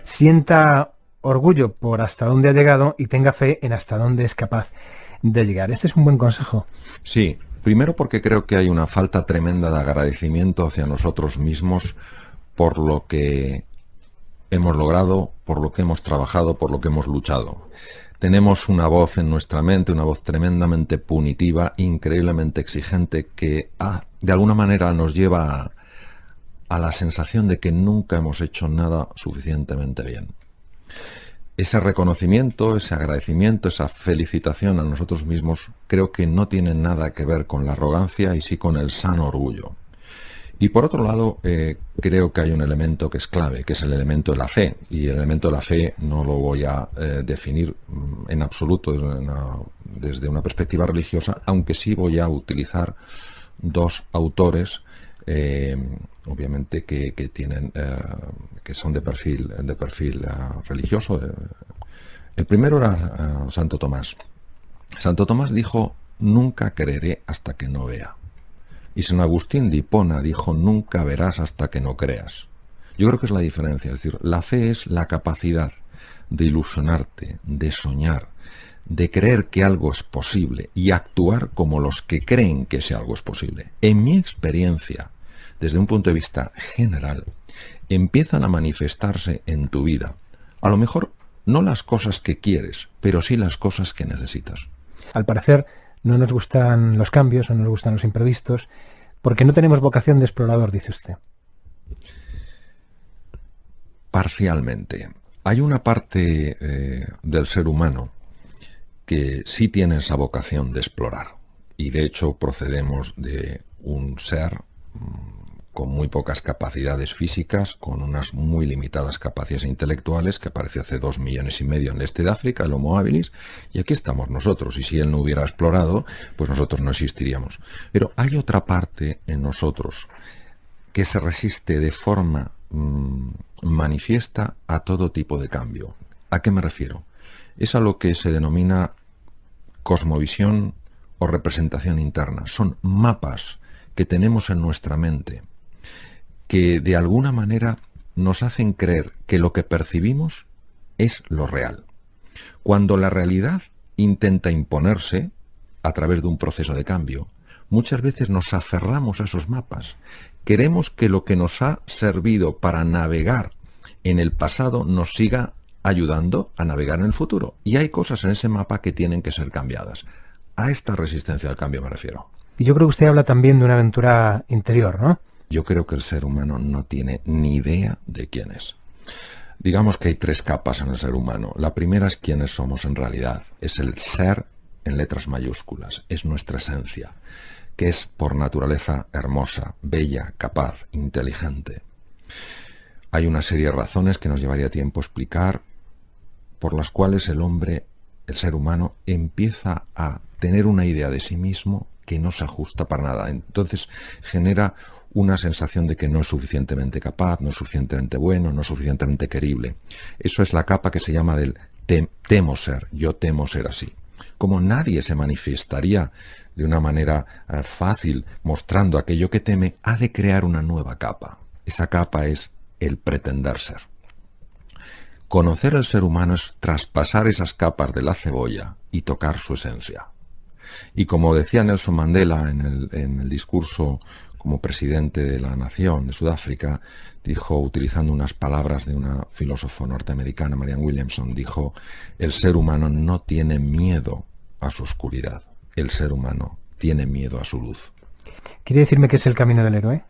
Sienta orgullo por hasta dónde ha llegado y tenga fe en hasta dónde es capaz de llegar. Este es un buen consejo. Sí, primero porque creo que hay una falta tremenda de agradecimiento hacia nosotros mismos por lo que hemos logrado, por lo que hemos trabajado, por lo que hemos luchado. Tenemos una voz en nuestra mente, una voz tremendamente punitiva, increíblemente exigente, que de alguna manera nos lleva a la sensación de que nunca hemos hecho nada suficientemente bien. Ese reconocimiento, ese agradecimiento, esa felicitación a nosotros mismos, creo que no tiene nada que ver con la arrogancia y sí con el sano orgullo. Y por otro lado, creo que hay un elemento que es clave, que es el elemento de la fe. Y el elemento de la fe no lo voy a definir en absoluto desde una perspectiva religiosa, aunque sí voy a utilizar dos autores obviamente que tienen que son de perfil religioso. El primero era Santo Tomás. Santo Tomás dijo: nunca creeré hasta que no vea. Y San Agustín de Hipona dijo: nunca verás hasta que no creas. Yo creo que es la diferencia. Es decir, la fe es la capacidad de ilusionarte, de soñar, de creer que algo es posible y actuar como los que creen que ese algo es posible. En mi experiencia, desde un punto de vista general, empiezan a manifestarse en tu vida, a lo mejor no las cosas que quieres, pero sí las cosas que necesitas. Al parecer no nos gustan los cambios, no nos gustan los imprevistos, porque no tenemos vocación de explorador, dice usted. Parcialmente. Hay una parte del ser humano que sí tiene esa vocación de explorar, y de hecho procedemos de un ser con muy pocas capacidades físicas, con unas muy limitadas capacidades intelectuales, que apareció hace 2,5 millones en el este de África, el Homo habilis, y aquí estamos nosotros, y si él no hubiera explorado, pues nosotros no existiríamos. Pero hay otra parte en nosotros que se resiste de forma manifiesta a todo tipo de cambio. ¿A qué me refiero? Es a lo que se denomina cosmovisión o representación interna. Son mapas que tenemos en nuestra mente, que de alguna manera nos hacen creer que lo que percibimos es lo real. Cuando la realidad intenta imponerse a través de un proceso de cambio, muchas veces nos aferramos a esos mapas. Queremos que lo que nos ha servido para navegar en el pasado nos siga ayudando a navegar en el futuro. Y hay cosas en ese mapa que tienen que ser cambiadas. A esta resistencia al cambio me refiero. Y yo creo que usted habla también de una aventura interior, ¿no? Yo creo que el ser humano no tiene ni idea de quién es. Digamos que hay 3 capas en el ser humano. La primera es quiénes somos en realidad. Es el ser en letras mayúsculas. Es nuestra esencia, que es por naturaleza hermosa, bella, capaz, inteligente. Hay una serie de razones que nos llevaría tiempo explicar, por las cuales el hombre, el ser humano, empieza a tener una idea de sí mismo que no se ajusta para nada. Entonces genera una sensación de que no es suficientemente capaz, no es suficientemente bueno, no es suficientemente querible. Eso es la capa que se llama del temo ser, yo temo ser así. Como nadie se manifestaría de una manera fácil mostrando aquello que teme, ha de crear una nueva capa. Esa capa es el pretender ser. Conocer el ser humano es traspasar esas capas de la cebolla y tocar su esencia. Y como decía Nelson Mandela en el discurso como presidente de la nación de Sudáfrica, dijo, utilizando unas palabras de una filósofa norteamericana, Marianne Williamson, dijo: el ser humano no tiene miedo a su oscuridad, el ser humano tiene miedo a su luz. ¿Quiere decirme que es el camino del héroe?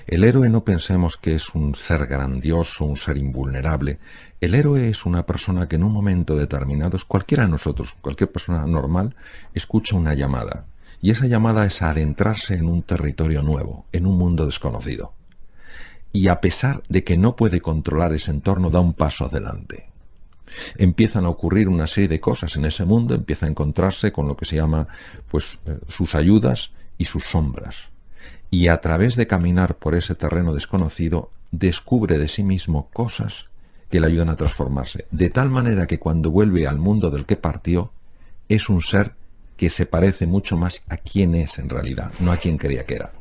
El héroe no pensemos que es un ser grandioso, un ser invulnerable. El héroe es una persona que en un momento determinado, cualquiera de nosotros, cualquier persona normal, escucha una llamada. Y esa llamada es adentrarse en un territorio nuevo, en un mundo desconocido. Y a pesar de que no puede controlar ese entorno, da un paso adelante. Empiezan a ocurrir una serie de cosas en ese mundo, empieza a encontrarse con lo que se llama sus ayudas y sus sombras. Y a través de caminar por ese terreno desconocido, descubre de sí mismo cosas que le ayudan a transformarse. De tal manera que cuando vuelve al mundo del que partió, es un ser que se parece mucho más a quien es en realidad, no a quien creía que era.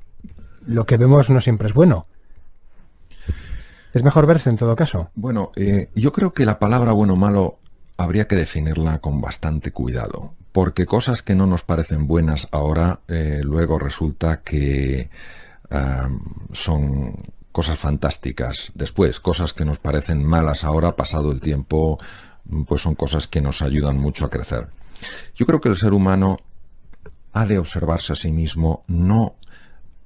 Lo que vemos no siempre es bueno. Es mejor verse en todo caso. Bueno, yo creo que la palabra bueno o malo habría que definirla con bastante cuidado, porque cosas que no nos parecen buenas ahora, luego resulta que son cosas fantásticas después. Cosas que nos parecen malas ahora, pasado el tiempo, pues son cosas que nos ayudan mucho a crecer. Yo creo que el ser humano ha de observarse a sí mismo no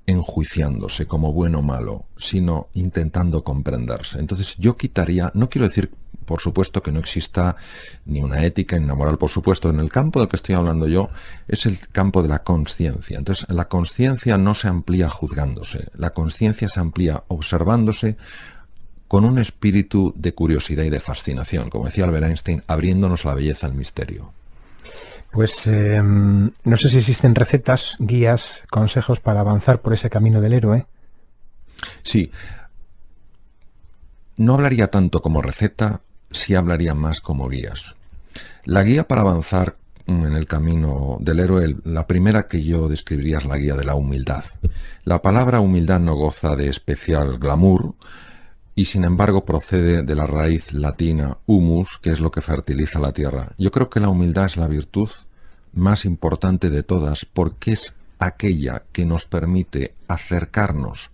enjuiciándose como bueno o malo, sino intentando comprenderse. Entonces yo quitaría, no quiero decir, por supuesto, que no exista ni una ética ni una moral, por supuesto, en el campo del que estoy hablando yo es el campo de la consciencia. Entonces la consciencia no se amplía juzgándose, la consciencia se amplía observándose con un espíritu de curiosidad y de fascinación, como decía Albert Einstein, abriéndonos la belleza al misterio. Pues no sé si existen recetas, guías, consejos para avanzar por ese camino del héroe. Sí, no hablaría tanto como receta, sí hablaría más como guías. La guía para avanzar en el camino del héroe, la primera que yo describiría es la guía de la humildad. La palabra humildad no goza de especial glamour y sin embargo procede de la raíz latina humus, que es lo que fertiliza la tierra. Yo creo que la humildad es la virtud más importante de todas porque es aquella que nos permite acercarnos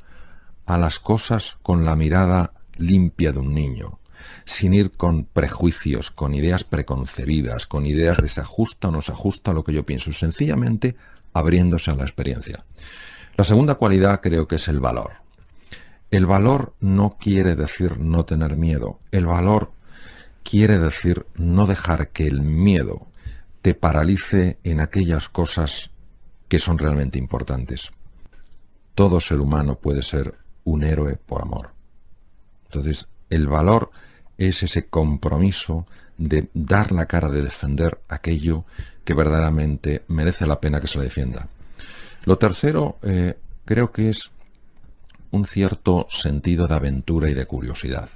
a las cosas con la mirada limpia de un niño, sin ir con prejuicios, con ideas preconcebidas, con ideas de se ajusta o no se ajusta a lo que yo pienso, sencillamente abriéndose a la experiencia. La segunda cualidad creo que es el valor. El valor no quiere decir no tener miedo, el valor quiere decir no dejar que el miedo te paralice en aquellas cosas que son realmente importantes. Todo ser humano puede ser un héroe por amor. Entonces, el valor es ese compromiso de dar la cara, de defender aquello que verdaderamente merece la pena que se le defienda. Lo tercero, creo que es un cierto sentido de aventura y de curiosidad.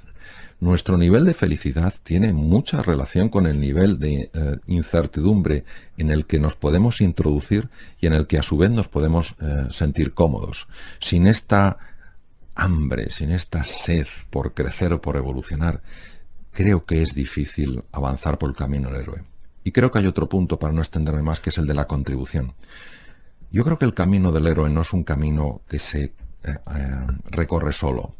Nuestro nivel de felicidad tiene mucha relación con el nivel de incertidumbre en el que nos podemos introducir y en el que a su vez nos podemos sentir cómodos. Sin esta hambre, sin esta sed por crecer o por evolucionar, creo que es difícil avanzar por el camino del héroe. Y creo que hay otro punto, para no extenderme más, que es el de la contribución. Yo creo que el camino del héroe no es un camino que se recorre solo.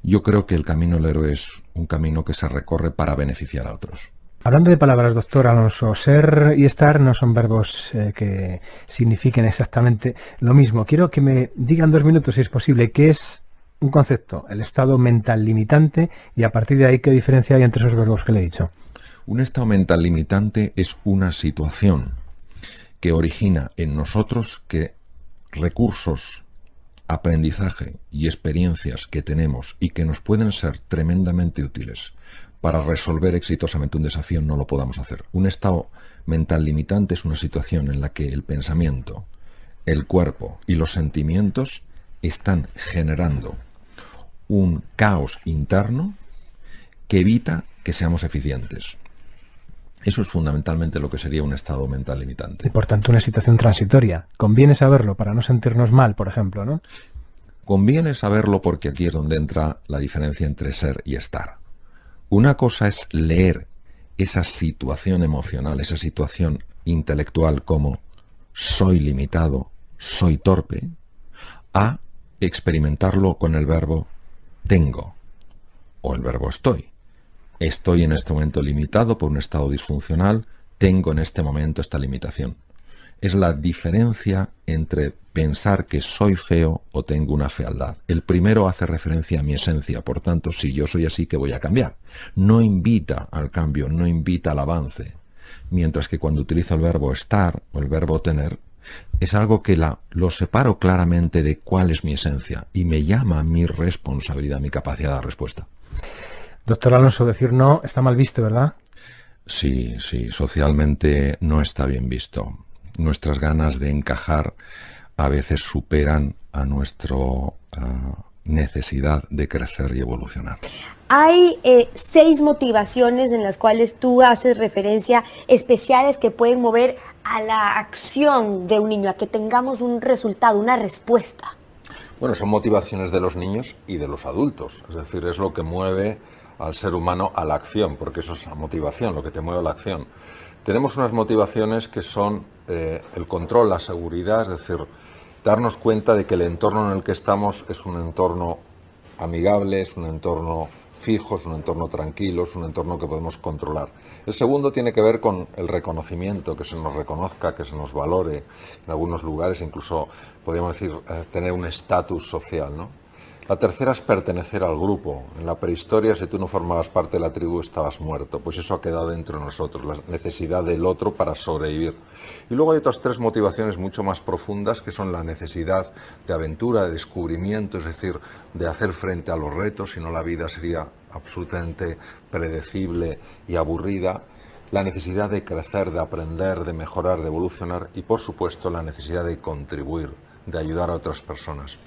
Yo creo que el camino del héroe es un camino que se recorre para beneficiar a otros. Hablando de palabras, doctor Alonso, ser y estar no son verbos que signifiquen exactamente lo mismo. Quiero que me digan 2 minutos, si es posible, qué es un concepto, el estado mental limitante, y a partir de ahí qué diferencia hay entre esos verbos que le he dicho. Un estado mental limitante es una situación que origina en nosotros que recursos, aprendizaje y experiencias que tenemos y que nos pueden ser tremendamente útiles para resolver exitosamente un desafío no lo podamos hacer. Un estado mental limitante es una situación en la que el pensamiento, el cuerpo y los sentimientos están generando un caos interno que evita que seamos eficientes. Eso es fundamentalmente lo que sería un estado mental limitante. Y por tanto una situación transitoria. Conviene saberlo para no sentirnos mal, por ejemplo, ¿no? Conviene saberlo porque aquí es donde entra la diferencia entre ser y estar. Una cosa es leer esa situación emocional, esa situación intelectual como soy limitado, soy torpe, a experimentarlo con el verbo tengo o el verbo estoy. Estoy en este momento limitado por un estado disfuncional, tengo en este momento esta limitación. Es la diferencia entre pensar que soy feo o tengo una fealdad. El primero hace referencia a mi esencia, por tanto, si yo soy así, ¿qué voy a cambiar? No invita al cambio, no invita al avance. Mientras que cuando utilizo el verbo estar o el verbo tener, es algo que lo separo claramente de cuál es mi esencia y me llama a mi responsabilidad, mi capacidad de respuesta. Doctor Alonso, decir no está mal visto, ¿verdad? Sí, socialmente no está bien visto. Nuestras ganas de encajar a veces superan a nuestro necesidad de crecer y evolucionar. Hay 6 motivaciones en las cuales tú haces referencia especiales que pueden mover a la acción de un niño, a que tengamos un resultado, una respuesta. Bueno, son motivaciones de los niños y de los adultos, es decir, es lo que mueve al ser humano a la acción, porque eso es la motivación, lo que te mueve a la acción. Tenemos unas motivaciones que son el control, la seguridad, es decir, darnos cuenta de que el entorno en el que estamos es un entorno amigable, es un entorno fijo, es un entorno tranquilo, es un entorno que podemos controlar. El segundo tiene que ver con el reconocimiento, que se nos reconozca, que se nos valore, en algunos lugares incluso podríamos decir tener un estatus social, ¿no? La tercera es pertenecer al grupo. En la prehistoria, si tú no formabas parte de la tribu, estabas muerto. Pues eso ha quedado dentro de nosotros, la necesidad del otro para sobrevivir. Y luego hay otras 3 motivaciones mucho más profundas, que son la necesidad de aventura, de descubrimiento, es decir, de hacer frente a los retos, si no la vida sería absolutamente predecible y aburrida. La necesidad de crecer, de aprender, de mejorar, de evolucionar y, por supuesto, la necesidad de contribuir, de ayudar a otras personas.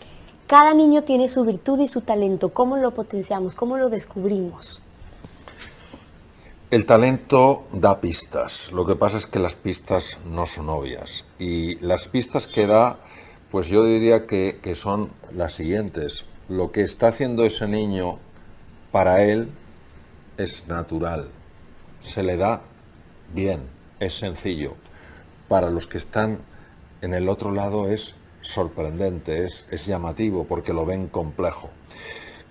Cada niño tiene su virtud y su talento. ¿Cómo lo potenciamos? ¿Cómo lo descubrimos? El talento da pistas. Lo que pasa es que las pistas no son obvias. Y las pistas que da, pues yo diría que son las siguientes. Lo que está haciendo ese niño para él es natural. Se le da bien, es sencillo. Para los que están en el otro lado es sorprendente, es llamativo porque lo ven complejo.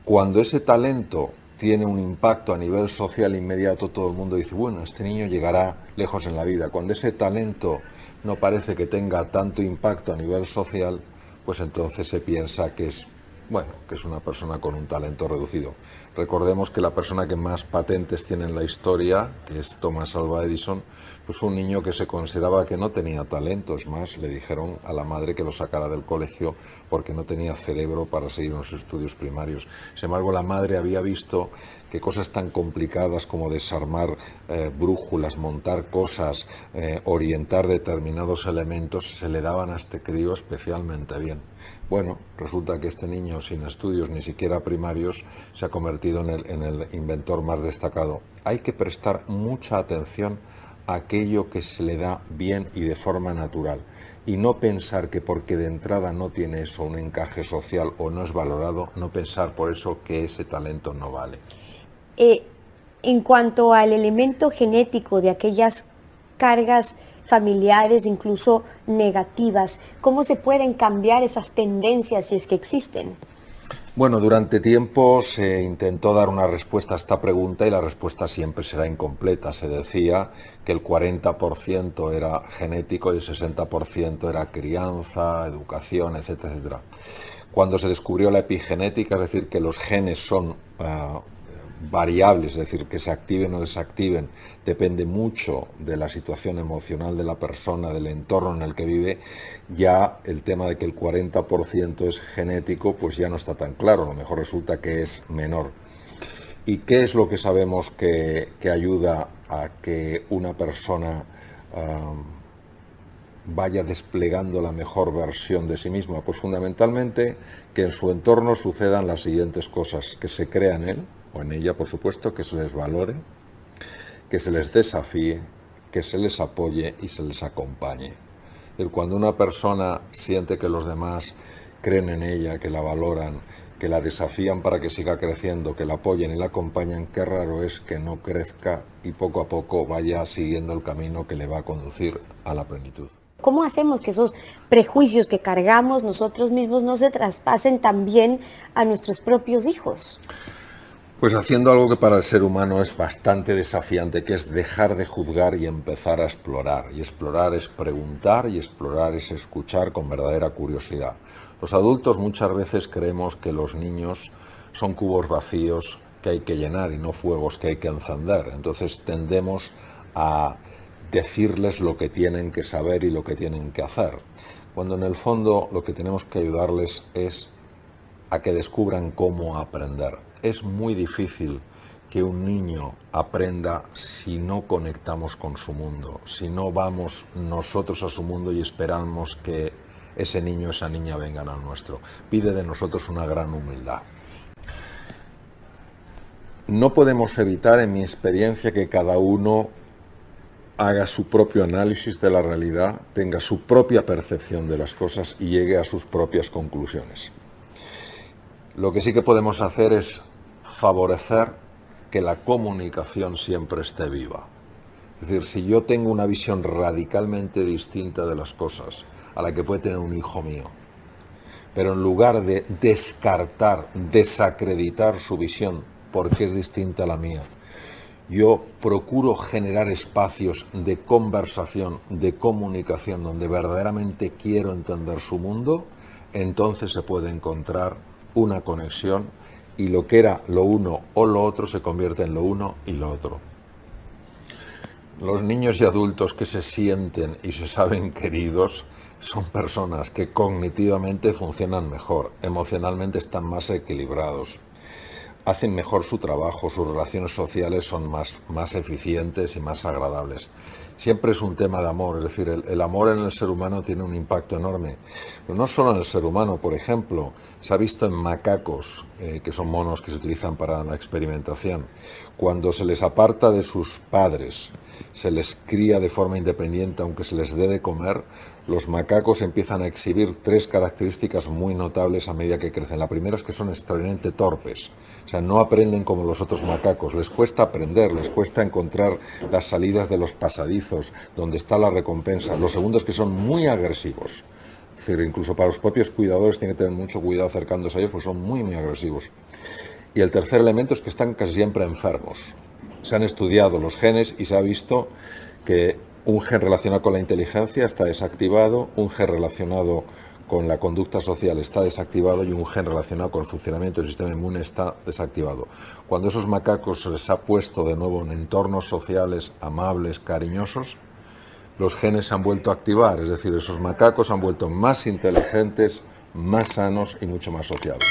Cuando ese talento tiene un impacto a nivel social inmediato, todo el mundo dice, bueno, este niño llegará lejos en la vida. Cuando ese talento no parece que tenga tanto impacto a nivel social, pues entonces se piensa que es, bueno, que es una persona con un talento reducido. Recordemos que la persona que más patentes tiene en la historia, que es Thomas Alva Edison, pues fue un niño que se consideraba que no tenía talento. Es más, le dijeron a la madre que lo sacara del colegio porque no tenía cerebro para seguir en sus estudios primarios. Sin embargo, la madre había visto que cosas tan complicadas como desarmar brújulas, montar cosas, orientar determinados elementos, se le daban a este crío especialmente bien. Bueno, resulta que este niño sin estudios ni siquiera primarios se ha convertido en el inventor más destacado. Hay que prestar mucha atención a aquello que se le da bien y de forma natural y no pensar que porque de entrada no tiene eso un encaje social o no es valorado, no pensar por eso que ese talento no vale. En cuanto al elemento genético de aquellas cargas familiares, incluso negativas, ¿cómo se pueden cambiar esas tendencias si es que existen? Bueno, durante tiempo se intentó dar una respuesta a esta pregunta y la respuesta siempre será incompleta. Se decía que el 40% era genético y el 60% era crianza, educación, etcétera, etcétera. Cuando se descubrió la epigenética, es decir, que los genes son variables, es decir, que se activen o desactiven, depende mucho de la situación emocional de la persona, del entorno en el que vive, ya el tema de que el 40% es genético, pues ya no está tan claro, a lo mejor resulta que es menor. ¿Y qué es lo que sabemos que ayuda a que una persona vaya desplegando la mejor versión de sí misma? Pues fundamentalmente que en su entorno sucedan las siguientes cosas: que se crea en él o en ella, por supuesto, que se les valore, que se les desafíe, que se les apoye y se les acompañe. Cuando una persona siente que los demás creen en ella, que la valoran, que la desafían para que siga creciendo, que la apoyen y la acompañan, qué raro es que no crezca y poco a poco vaya siguiendo el camino que le va a conducir a la plenitud. ¿Cómo hacemos que esos prejuicios que cargamos nosotros mismos no se traspasen también a nuestros propios hijos? Pues haciendo algo que para el ser humano es bastante desafiante, que es dejar de juzgar y empezar a explorar. Y explorar es preguntar y explorar es escuchar con verdadera curiosidad. Los adultos muchas veces creemos que los niños son cubos vacíos que hay que llenar y no fuegos que hay que encender. Entonces tendemos a decirles lo que tienen que saber y lo que tienen que hacer, cuando en el fondo lo que tenemos que ayudarles es a que descubran cómo aprender. Es muy difícil que un niño aprenda si no conectamos con su mundo, si no vamos nosotros a su mundo y esperamos que ese niño, esa niña vengan al nuestro. Pide de nosotros una gran humildad. No podemos evitar, en mi experiencia, que cada uno haga su propio análisis de la realidad, tenga su propia percepción de las cosas y llegue a sus propias conclusiones. Lo que sí que podemos hacer es favorecer que la comunicación siempre esté viva. Es decir, si yo tengo una visión radicalmente distinta de las cosas a la que puede tener un hijo mío, pero en lugar de descartar, desacreditar su visión porque es distinta a la mía, yo procuro generar espacios de conversación, de comunicación, donde verdaderamente quiero entender su mundo, entonces se puede encontrar una conexión y lo que era lo uno o lo otro se convierte en lo uno y lo otro. Los niños y adultos que se sienten y se saben queridos son personas que cognitivamente funcionan mejor, emocionalmente están más equilibrados, hacen mejor su trabajo, sus relaciones sociales son más eficientes y más agradables. Siempre es un tema de amor, es decir, el amor en el ser humano tiene un impacto enorme. Pero no solo en el ser humano, por ejemplo, se ha visto en macacos, que son monos que se utilizan para la experimentación. Cuando se les aparta de sus padres, se les cría de forma independiente, aunque se les dé de comer, los macacos empiezan a exhibir 3 características muy notables a medida que crecen. La primera es que son extraordinariamente torpes. O sea, no aprenden como los otros macacos, les cuesta aprender, les cuesta encontrar las salidas de los pasadizos, donde está la recompensa. Lo segundo es que son muy agresivos. Es decir, incluso para los propios cuidadores tienen que tener mucho cuidado acercándose a ellos, porque son muy agresivos. Y el tercer elemento es que están casi siempre enfermos. Se han estudiado los genes y se ha visto que un gen relacionado con la inteligencia está desactivado, un gen relacionado con la conducta social está desactivado y un gen relacionado con el funcionamiento del sistema inmune está desactivado. Cuando esos macacos se les ha puesto de nuevo en entornos sociales amables, cariñosos, los genes se han vuelto a activar, es decir, esos macacos han vuelto más inteligentes, más sanos y mucho más sociables.